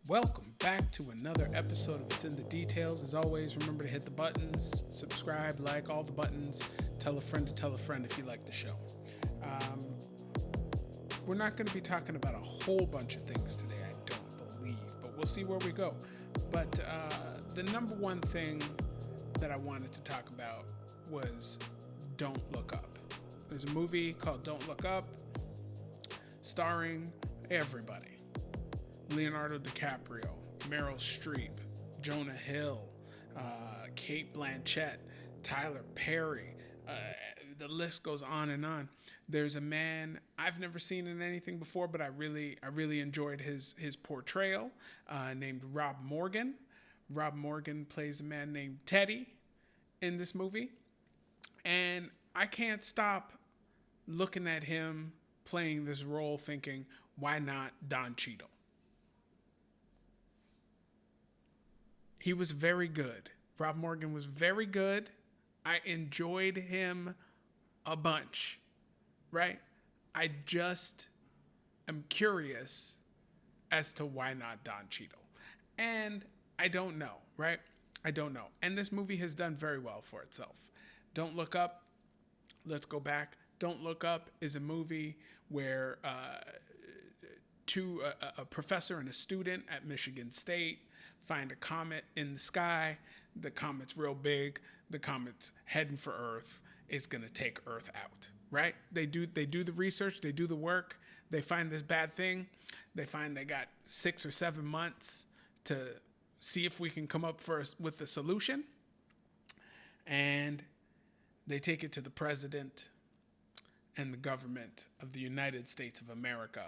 Welcome back to another episode of It's in the Details. As always, remember to hit the buttons, subscribe, like all the buttons, tell a friend to tell a friend if you like the show. We're not going to be talking about a whole bunch of things today, I don't believe, but we'll see where we go. But the number one thing that I wanted to talk about was Don't Look Up. There's a movie called Don't Look Up, starring everybody. Leonardo DiCaprio, Meryl Streep, Jonah Hill, Kate Blanchett, Tyler Perry. The list goes on and on. There's a man I've never seen in anything before, but I really enjoyed his portrayal, named Rob Morgan. Rob Morgan plays a man named Teddy in this movie, and I can't stop looking at him playing this role, thinking, why not Don Cheadle? He was very good. Rob Morgan was very good. I enjoyed him a bunch, right? I just am curious as to why not Don Cheadle. And I don't know, right? I don't know. And this movie has done very well for itself. Don't Look Up, let's go back. Don't Look Up is a movie where a professor and a student at Michigan State find a comet in the sky. The comet's real big. The comet's heading for Earth. It's gonna take Earth out, right? They do the research. They do the work. They find this bad thing. They find they got 6 or 7 months to see if we can come up with a solution. And they take it to the president and the government of the United States of America.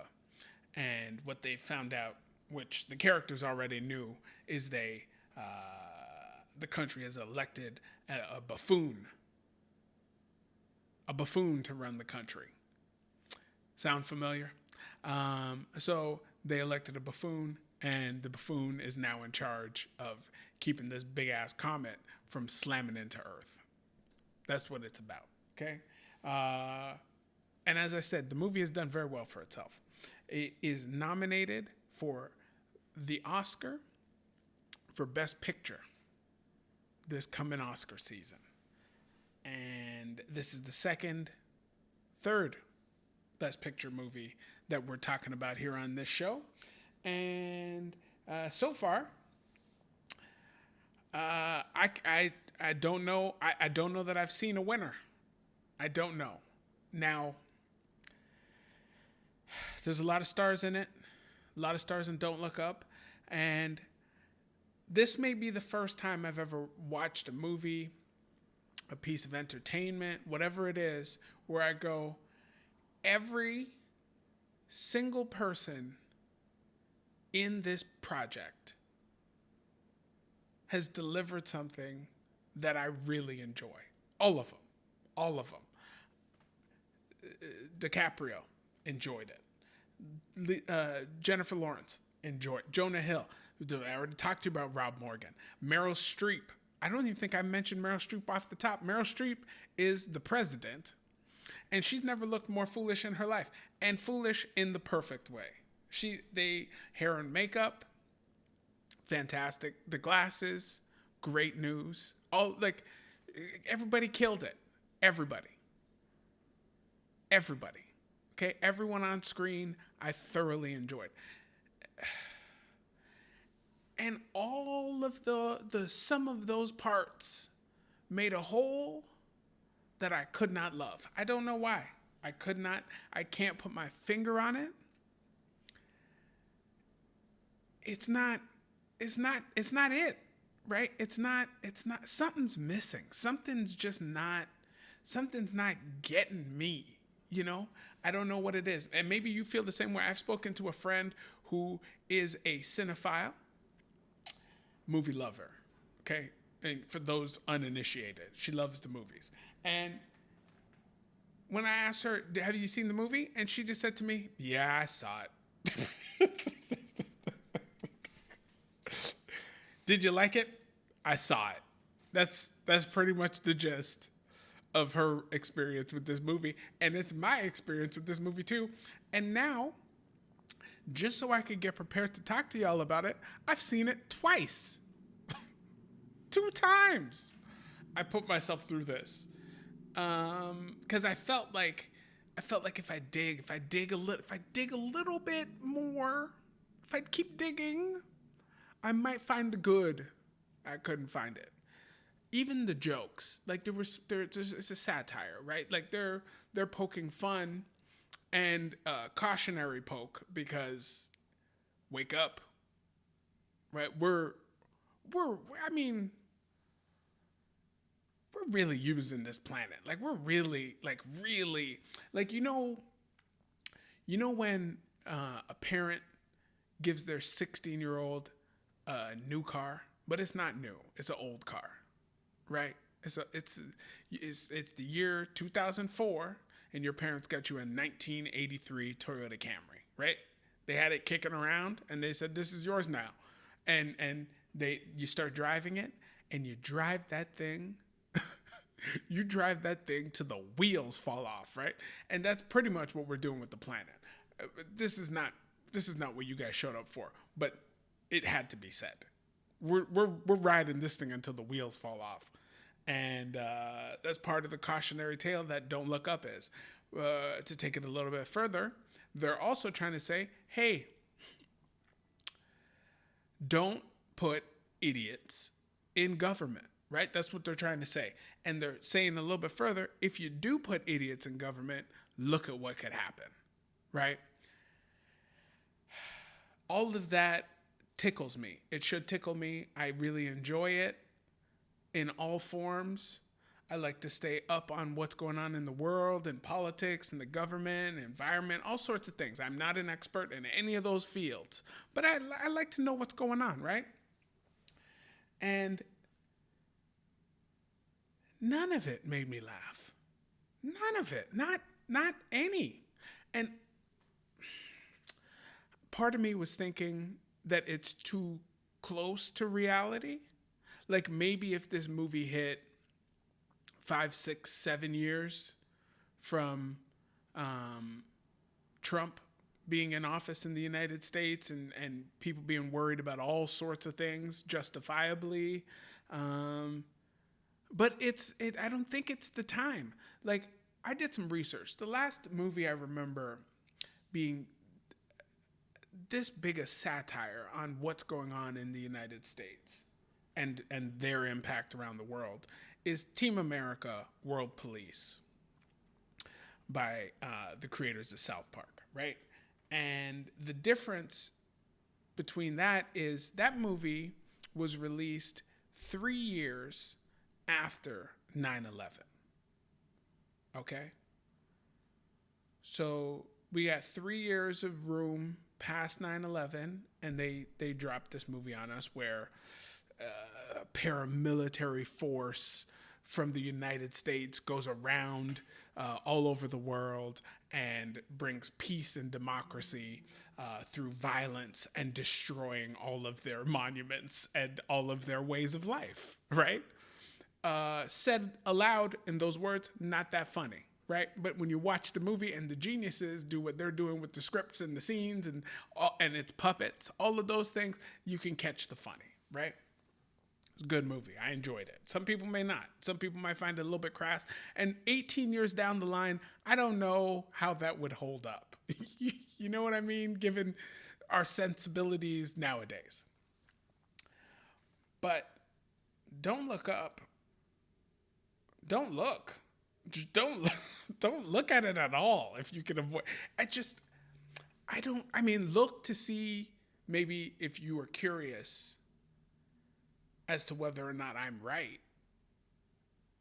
And what they found out, which the characters already knew, is the country has elected a buffoon to run the country. Sound familiar? So they elected a buffoon, and the buffoon is now in charge of keeping this big ass comet from slamming into Earth. That's what it's about. Okay. And as I said, the movie has done very well for itself. It is nominated for the Oscar for Best Picture this coming Oscar season. And this is the third Best Picture movie that we're talking about here on this show. And so far, I don't know. I don't know that I've seen a winner. I don't know. Now, there's a lot of stars in it. A lot of stars in Don't Look Up. And this may be the first time I've ever watched a movie, a piece of entertainment, whatever it is, where I go, every single person in this project has delivered something that I really enjoy. All of them. All of them. DiCaprio enjoyed it. Jennifer Lawrence enjoyed it. Jonah Hill. I already talked to you about Rob Morgan. Meryl Streep. I don't even think I mentioned Meryl Streep off the top. Meryl Streep is the president, and she's never looked more foolish in her life, and foolish in the perfect way. Hair and makeup, fantastic. The glasses, great news. Everybody killed it. Everybody. Okay, everyone on screen, I thoroughly enjoyed. And all of the sum of those parts made a whole that I could not love. I don't know why. I can't put my finger on it. It's not it, right? It's not, something's missing. Something's not getting me, you know? I don't know what it is. And maybe you feel the same way. I've spoken to a friend who is a cinephile, movie lover, okay? And for those uninitiated, she loves the movies. And when I asked her, have you seen the movie? And she just said to me, yeah, I saw it. Did you like it? I saw it. That's pretty much the gist of her experience with this movie. And it's my experience with this movie too. And now just so I could get prepared to talk to y'all about it, I've seen it twice. 2 times I put myself through this. Because I felt like if I dig a little bit more, if I keep digging, I might find the good. I couldn't find it. Even the jokes, like it's a satire, right? Like they're poking fun and cautionary poke, because wake up, right? I mean, we're really using this planet. Like we're really, like you know when a parent gives their 16-year-old a new car, but it's not new. It's an old car, right? It's the year 2004, and your parents got you a 1983 Toyota Camry, right? They had it kicking around, and they said, "This is yours now," and you start driving it, and you drive that thing. You drive that thing till the wheels fall off, right? And that's pretty much what we're doing with the planet. This is not what you guys showed up for, but it had to be said. We're riding this thing until the wheels fall off, and that's part of the cautionary tale that Don't Look Up is. To take it a little bit further, they're also trying to say, hey, don't put idiots in government, right? That's what they're trying to say. And they're saying a little bit further, if you do put idiots in government, look at what could happen, right? All of that tickles me. It should tickle me. I really enjoy it in all forms. I like to stay up on what's going on in the world and politics and the government, environment, all sorts of things. I'm not an expert in any of those fields, but I like to know what's going on, right? And none of it made me laugh. None of it. Not any. And part of me was thinking that it's too close to reality. Like maybe if this movie hit 5, 6, 7 years from Trump being in office in the United States, and people being worried about all sorts of things justifiably. But I don't think it's the time. Like, I did some research. The last movie I remember being this big a satire on what's going on in the United States and their impact around the world is Team America World Police by the creators of South Park, right? And the difference between that is that movie was released 3 years after 9/11. Okay? So we got 3 years of room past 9/11, and they dropped this movie on us where a paramilitary force from the United States goes around all over the world and brings peace and democracy through violence and destroying all of their monuments and all of their ways of life, right? Said aloud in those words, not that funny, right? But when you watch the movie and the geniuses do what they're doing with the scripts and the scenes and its puppets, all of those things, you can catch the funny, right? It's a good movie. I enjoyed it. Some people may not. Some people might find it a little bit crass. And 18 years down the line, I don't know how that would hold up. You know what I mean? Given our sensibilities nowadays. But Don't Look Up. Don't look. Just don't look at it at all if you can avoid. Look to see maybe if you are curious as to whether or not I'm right.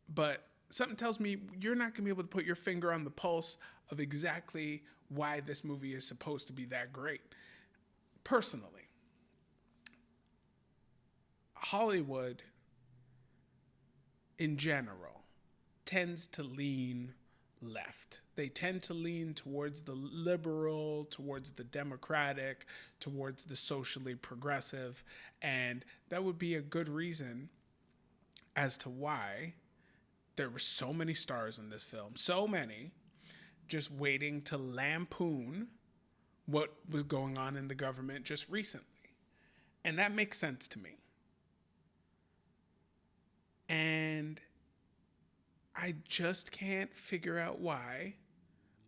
But something tells me you're not going to be able to put your finger on the pulse of exactly why this movie is supposed to be that great. Personally, Hollywood in general tends to lean left. They tend to lean towards the liberal, towards the democratic, towards the socially progressive, and that would be a good reason as to why there were so many stars in this film, so many, just waiting to lampoon what was going on in the government just recently. And that makes sense to me. And I just can't figure out why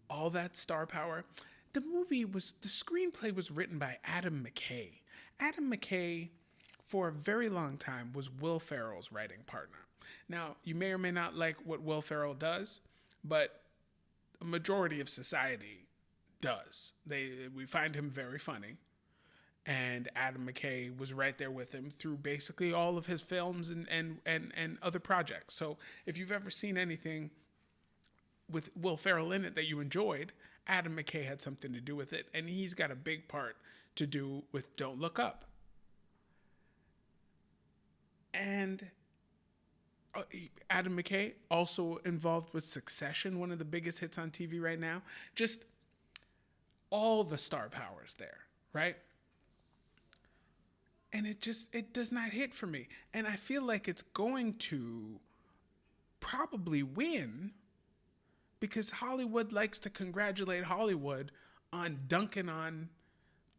all that star power. The screenplay was written by Adam McKay. Adam McKay, for a very long time, was Will Ferrell's writing partner. Now, you may or may not like what Will Ferrell does, but a majority of society does. We find him very funny. And Adam McKay was right there with him through basically all of his films and other projects. So if you've ever seen anything with Will Ferrell in it that you enjoyed, Adam McKay had something to do with it. And he's got a big part to do with Don't Look Up. And Adam McKay also involved with Succession, one of the biggest hits on TV right now. Just all the star powers there, right? And it does not hit for me. And I feel like it's going to probably win because Hollywood likes to congratulate Hollywood on dunking on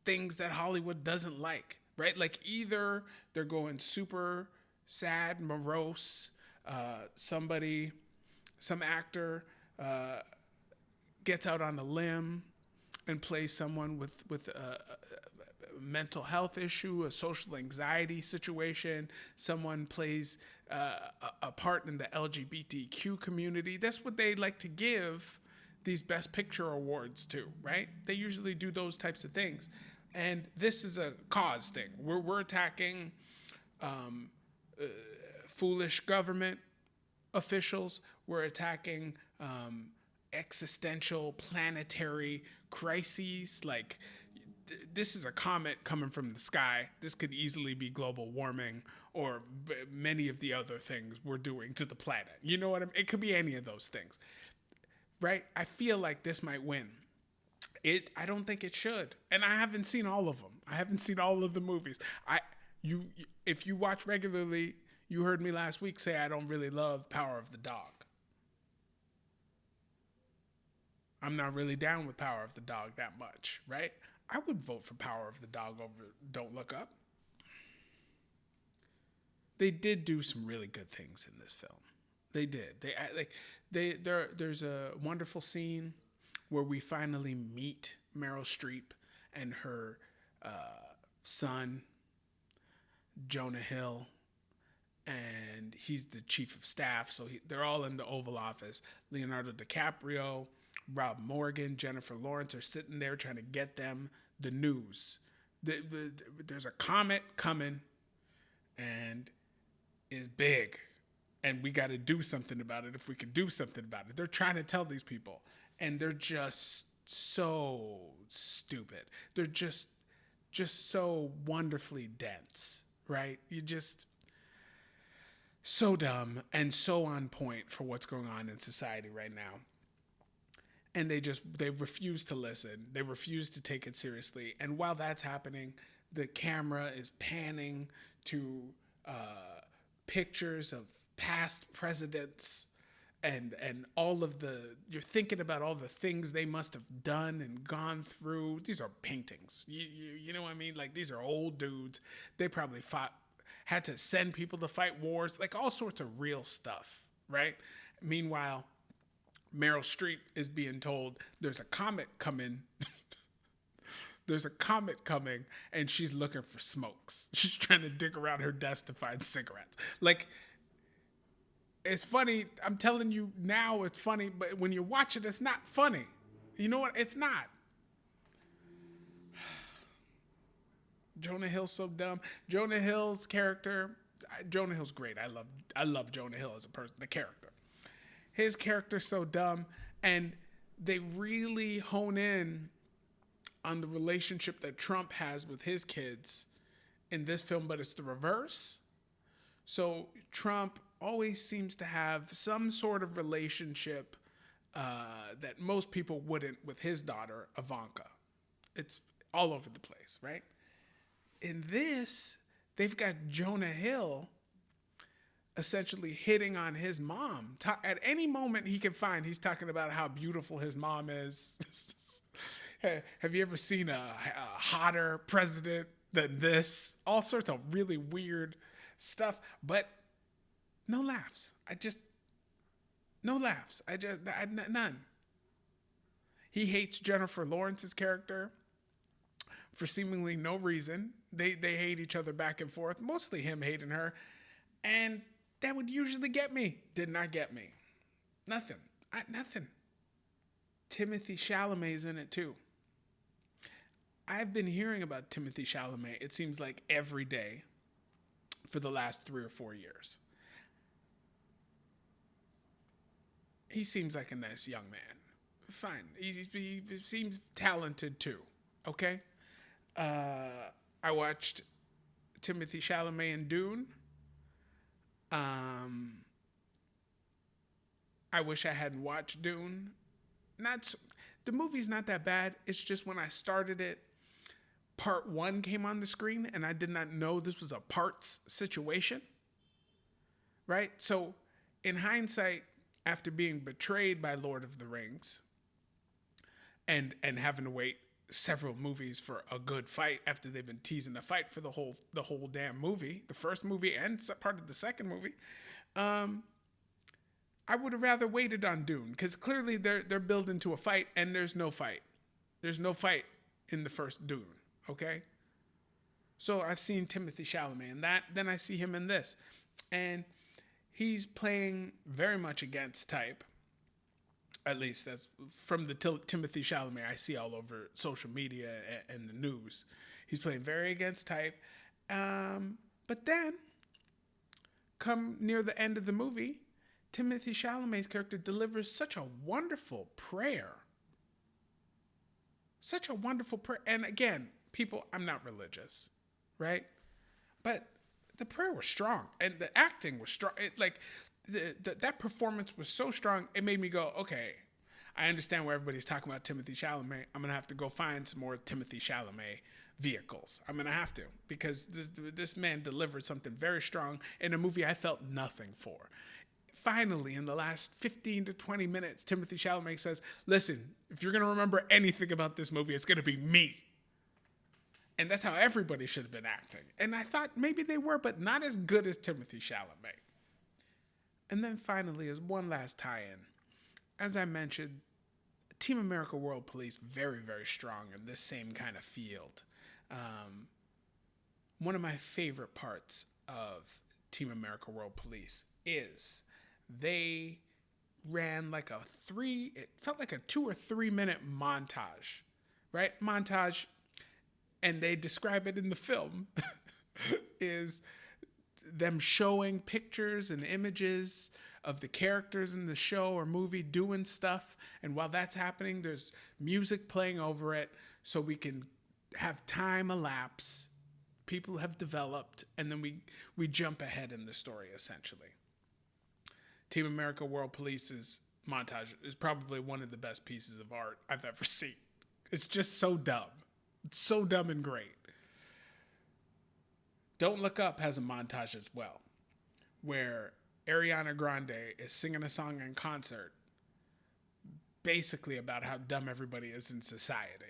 things that Hollywood doesn't like, right? Like either they're going super sad, morose, some actor gets out on a limb and plays someone with a mental health issue, a social anxiety situation. Someone plays a part in the LGBTQ community. That's what they like to give these Best Picture awards to, right? They usually do those types of things. And this is a cause thing. We're attacking foolish government officials. We're attacking existential planetary crises. Like, this is a comet coming from the sky. This could easily be global warming or many of the other things we're doing to the planet. You know what I mean? It could be any of those things, right? I feel like this might win. I don't think it should. And I haven't seen all of them. I haven't seen all of the movies. If you watch regularly, you heard me last week say I don't really love Power of the Dog. I'm not really down with Power of the Dog that much, right? I would vote for Power of the Dog over Don't Look Up. They did do some really good things in this film. They did. There's a wonderful scene where we finally meet Meryl Streep and her son, Jonah Hill, and he's the chief of staff. So they're all in the Oval Office. Leonardo DiCaprio, Rob Morgan, Jennifer Lawrence are sitting there trying to get them the news. There's a comet coming and is big, and we got to do something about it if we can do something about it. They're trying to tell these people, and they're just so stupid. They're just so wonderfully dense, right? You just so dumb and so on point for what's going on in society right now. And they refuse to listen. They refuse to take it seriously. And while that's happening, the camera is panning to pictures of past presidents and all of you're thinking about all the things they must have done and gone through. These are paintings. You know what I mean? Like, these are old dudes. They probably had to send people to fight wars, like all sorts of real stuff, right? Meanwhile, Meryl Streep is being told there's a comet coming. There's a comet coming, and she's looking for smokes. She's trying to dig around her desk to find cigarettes. Like, it's funny. I'm telling you now it's funny, but when you watch it, it's not funny. You know what? It's not. Jonah Hill's so dumb. Jonah Hill's character, Jonah Hill's great. I love Jonah Hill as a person, the character. His character's so dumb, and they really hone in on the relationship that Trump has with his kids in this film, but it's the reverse. So Trump always seems to have some sort of relationship that most people wouldn't with his daughter, Ivanka. It's all over the place, right? In this, they've got Jonah Hill essentially hitting on his mom. At any moment he can find, he's talking about how beautiful his mom is. Have you ever seen a hotter president than this? All sorts of really weird stuff, but no laughs. No laughs. None. He hates Jennifer Lawrence's character for seemingly no reason. They hate each other back and forth, mostly him hating her. And that would usually get me. Did not get me. Nothing. Nothing. Timothy Chalamet's in it too. I've been hearing about Timothy Chalamet, it seems like every day for the last 3 or 4 years. He seems like a nice young man. Fine. He seems talented too. Okay? I watched Timothy Chalamet in Dune. I wish I hadn't watched Dune. The movie's not that bad. It's just when I started it, part 1 came on the screen, and I did not know this was a parts situation. Right? So, in hindsight, after being betrayed by Lord of the Rings and having to wait several movies for a good fight after they've been teasing a fight for the whole damn movie, the first movie and part of the second movie, I would have rather waited on Dune, because clearly they're building to a fight, and there's no fight. There's no fight in the first Dune, okay? So I've seen Timothy Chalamet in that, then I see him in this. And he's playing very much against type. At least that's from the Timothy Chalamet I see all over social media and the news. He's playing very against type. But then, come near the end of the movie, Timothy Chalamet's character delivers such a wonderful prayer. Such a wonderful prayer. And again, people, I'm not religious, right? But the prayer was strong, and the acting was strong. That performance was so strong, it made me go, okay, I understand where everybody's talking about Timothy Chalamet. I'm going to have to go find some more Timothy Chalamet vehicles. I'm going to have to, because this man delivered something very strong in a movie I felt nothing for. Finally, in the last 15 to 20 minutes, Timothy Chalamet says, listen, if you're going to remember anything about this movie, it's going to be me. And that's how everybody should have been acting. And I thought maybe they were, but not as good as Timothy Chalamet. And then finally, as one last tie-in, as I mentioned, Team America World Police, very, very strong in this same kind of field. One of my favorite parts of Team America World Police is they ran like it felt like a 2 or 3 minute montage, right? Montage, and they describe it in the film, is them showing pictures and images of the characters in the show or movie doing stuff. And while that's happening, there's music playing over it so we can have time elapse. People have developed, and then we jump ahead in the story, essentially. Team America World Police's montage is probably one of the best pieces of art I've ever seen. It's just so dumb. It's so dumb and great. Don't Look Up has a montage as well, where Ariana Grande is singing a song in concert, basically about how dumb everybody is in society.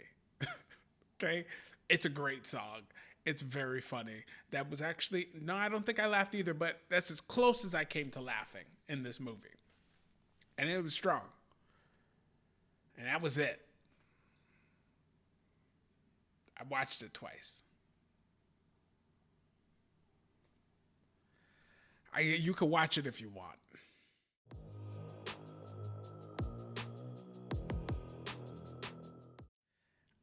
Okay? It's a great song. It's very funny. That was actually, no, I don't think I laughed either, but that's as close as I came to laughing in this movie. And it was strong. And that was it. I watched it twice. You can watch it if you want.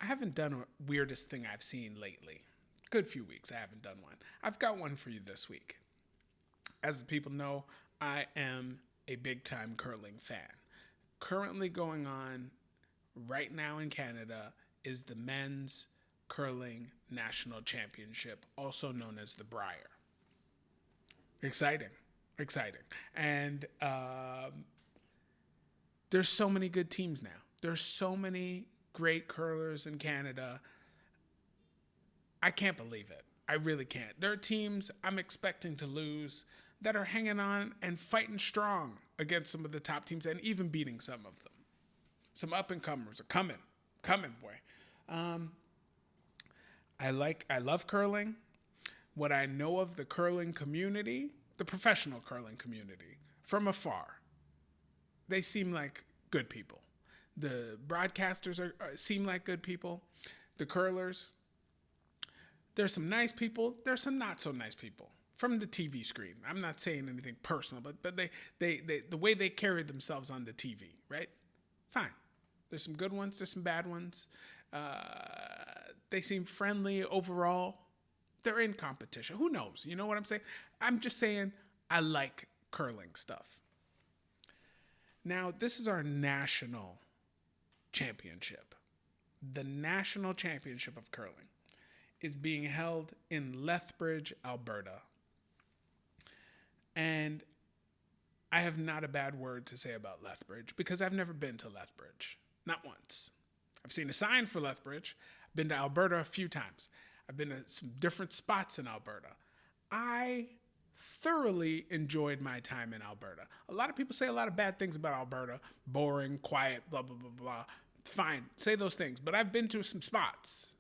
I haven't done a weirdest thing I've seen lately. Good few weeks I haven't done one. I've got one for you this week. As the people know, I am a big-time curling fan. Currently going on right now in Canada is the Men's Curling National Championship, also known as the Brier. Exciting. And there's so many good teams now. There's so many great curlers in Canada. I can't believe it. I really can't. There are teams I'm expecting to lose that are hanging on and fighting strong against some of the top teams and even beating some of them. Some up-and-comers are coming, boy. Um, I love curling. What I know of the curling community, the professional curling community, from afar, they seem like good people. The broadcasters seem like good people. The curlers, there's some nice people. There's some not so nice people from the TV screen. I'm not saying anything personal, but they the way they carry themselves on the TV, right? Fine. There's some good ones. There's some bad ones. They seem friendly overall. They're in competition. Who knows? You know what I'm saying? I'm just saying I like curling stuff. Now, this is our national championship. The national championship of curling is being held in Lethbridge, Alberta. And I have not a bad word to say about Lethbridge because I've never been to Lethbridge. Not once. I've seen a sign for Lethbridge. I've been to Alberta a few times. I've been to some different spots in Alberta. I thoroughly enjoyed my time in Alberta. A lot of people say a lot of bad things about Alberta. Boring, quiet, blah, blah, blah, blah. Fine, say those things. But I've been to some spots.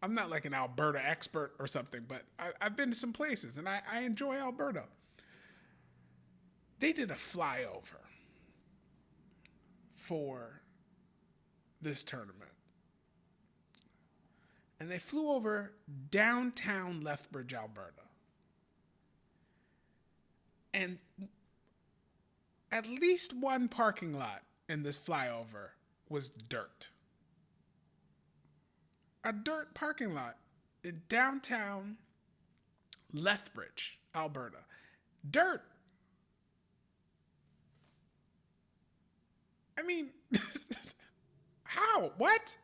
I'm not like an Alberta expert or something, but I've been to some places, and I enjoy Alberta. They did a flyover for this tournament. And they flew over downtown Lethbridge, Alberta. And at least one parking lot in this flyover was dirt. A dirt parking lot in downtown Lethbridge, Alberta. Dirt. I mean, how? What?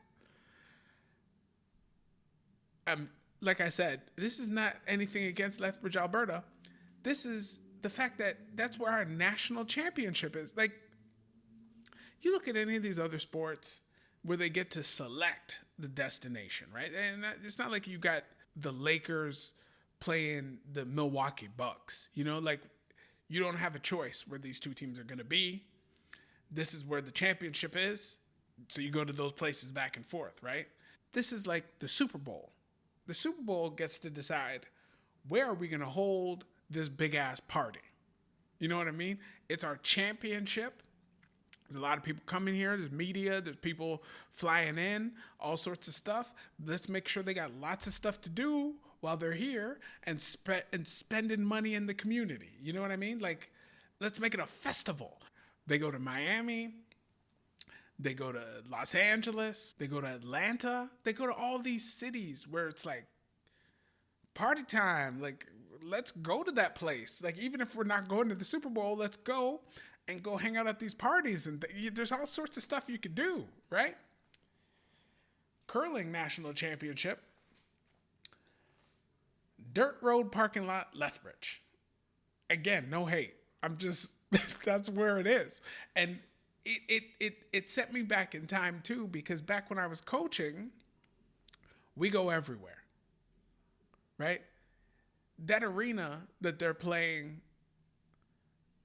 Like I said, this is not anything against Lethbridge, Alberta. This is the fact that that's where our national championship is. Like, you look at any of these other sports where they get to select the destination, right? And it's not like you got the Lakers playing the Milwaukee Bucks. You know, like, you don't have a choice where these two teams are going to be. This is where the championship is. So you go to those places back and forth, right? This is like the Super Bowl. The Super Bowl gets to decide, where are we going to hold this big ass party? You know what I mean? It's our championship. There's a lot of people coming here. There's media. There's people flying in. All sorts of stuff. Let's make sure they got lots of stuff to do while they're here and spending money in the community. You know what I mean? Like, let's make it a festival. They go to Miami. They go to Los Angeles. They go to Atlanta. They go to all these cities where it's like party time. Like, let's go to that place. Like, even if we're not going to the Super Bowl, let's go and go hang out at these parties. And there's all sorts of stuff you could do, right? Curling National Championship. Dirt road parking lot, Lethbridge. Again, no hate. I'm just, that's where it is. And it set me back in time too, because back when I was coaching, we go everywhere, right? That arena that they're playing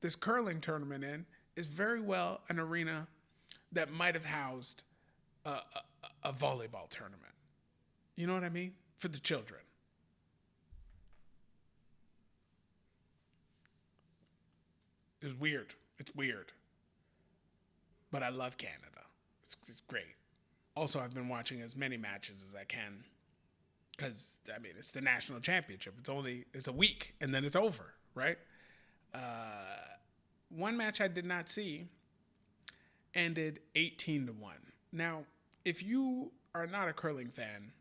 this curling tournament in is very well an arena that might have housed a volleyball tournament. You know what I mean? For the children. It's weird. It's weird. But I love Canada. It's great. Also, I've been watching as many matches as I can because, I mean, it's the national championship. It's a week and then it's over, right? One match I did not see ended 18-1. Now, if you are not a curling fan,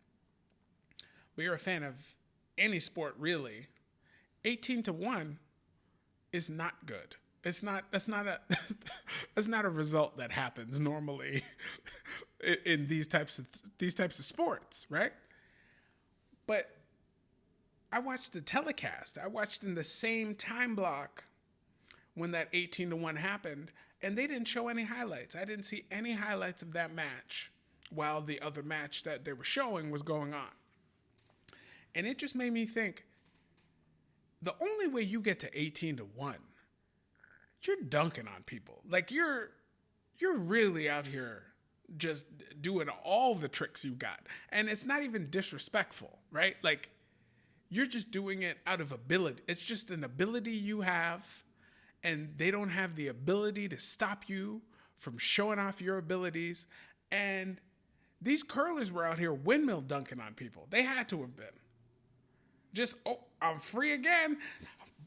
but you're a fan of any sport really, 18-1 is not good. That's not a result that happens normally in these types of sports, right? But I watched the telecast. I watched in the same time block when that 18-1 happened, and they didn't show any highlights. I didn't see any highlights of that match while the other match that they were showing was going on. And it just made me think, the only way you get to 18-1, you're dunking on people. Like, you're really out here just doing all the tricks you got. And it's not even disrespectful, right? Like, you're just doing it out of ability. It's just an ability you have, and they don't have the ability to stop you from showing off your abilities. And these curlers were out here windmill dunking on people. They had to have been. Just, oh, I'm free again.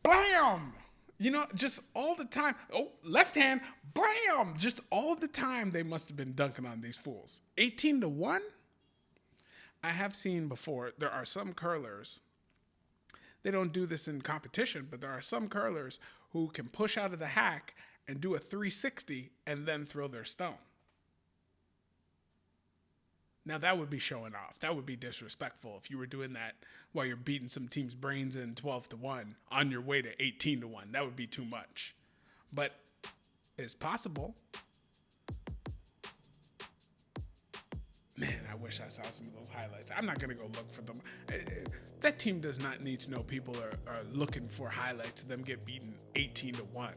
Blam! You know, just all the time. Oh, left hand, bam! Just all the time they must have been dunking on these fools. 18-1? I have seen before, there are some curlers, they don't do this in competition, but there are some curlers who can push out of the hack and do a 360 and then throw their stone. Now, that would be showing off. That would be disrespectful if you were doing that while you're beating some team's brains in 12-1 on your way to 18-1. That would be too much. But it's possible. Man, I wish I saw some of those highlights. I'm not going to go look for them. That team does not need to know people are looking for highlights of them get beaten 18-1.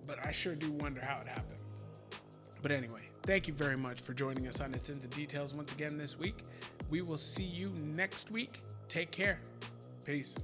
But I sure do wonder how it happened. But anyway, thank you very much for joining us on It's in the Details once again this week. We will see you next week. Take care. Peace.